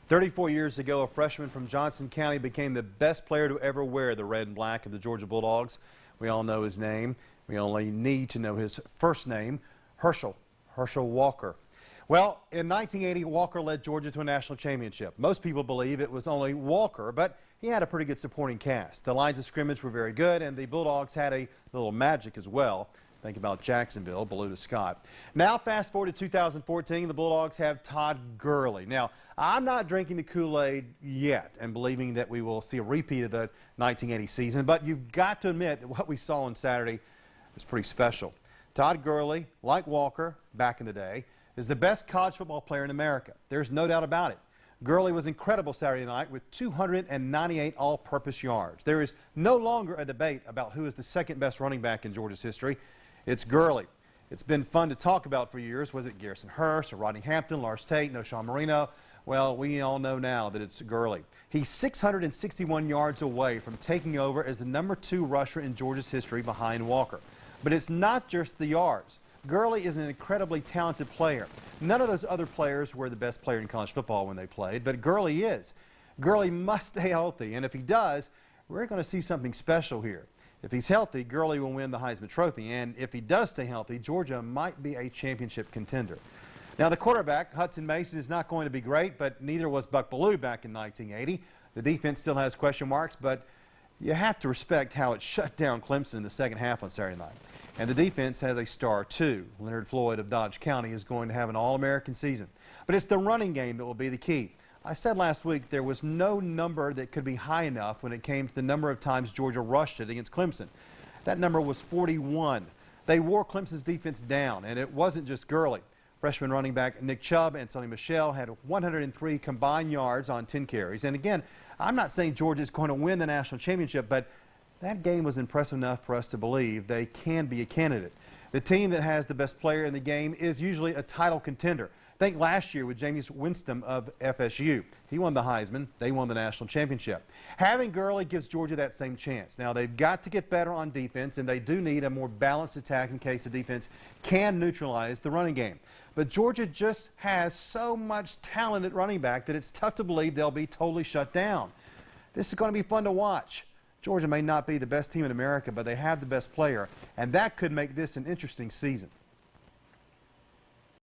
34 years ago, a freshman from Johnson County became the best player to ever wear the red and black of the Georgia Bulldogs. We all know his name. We only need to know his first name, Herschel Walker. Well, in 1980, Walker led Georgia to a national championship. Most people believe it was only Walker, but he had a pretty good supporting cast. The lines of scrimmage were very good, and the Bulldogs had a little magic as well. Think about Jacksonville, Blue to Scott. Now, fast forward to 2014, the Bulldogs have Todd Gurley. Now, I'm not drinking the Kool-Aid yet and believing that we will see a repeat of the 1980 season, but you've got to admit that what we saw on Saturday was pretty special. Todd Gurley, like Walker back in the day, is the best college football player in America. There's no doubt about it. Gurley was incredible Saturday night with 298 all-purpose yards. There is no longer a debate about who is the second best running back in Georgia's history. It's Gurley. It's been fun to talk about for years. Was it Garrison Hurst or Rodney Hampton, Lars Tate, Noshawn Marino? Well, we all know now that it's Gurley. He's 661 yards away from taking over as the #2 rusher in Georgia's history behind Walker. But it's not just the yards. Gurley is an incredibly talented player. None of those other players were the best player in college football when they played, but Gurley is. Gurley must stay healthy, and if he does, we're going to see something special here. If he's healthy, Gurley will win the Heisman Trophy, and if he does stay healthy, Georgia might be a championship contender. Now, the quarterback, Hudson Mason, is not going to be great, but neither was Buck Bellew back in 1980. The defense still has question marks, but you have to respect how it shut down Clemson in the second half on Saturday night. And the defense has a star, too. Leonard Floyd of Dodge County is going to have an All-American season. But it's the running game that will be the key. I said last week there was no number that could be high enough when it came to the number of times Georgia rushed it against Clemson. That number was 41. They wore Clemson's defense down, and it wasn't just Gurley. Freshman running back Nick Chubb and Sonny Michel had 103 combined yards on 10 carries. And again, I'm not saying Georgia is going to win the national championship, but that game was impressive enough for us to believe they can be a candidate. The team that has the best player in the game is usually a title contender. Think last year with Jameis Winston of FSU. He won the Heisman. They won the national championship. Having Gurley gives Georgia that same chance. Now, they've got to get better on defense, and they do need a more balanced attack in case the defense can neutralize the running game. But Georgia just has so much talent at running back that it's tough to believe they'll be totally shut down. This is going to be fun to watch. Georgia may not be the best team in America, but they have the best player, and that could make this an interesting season.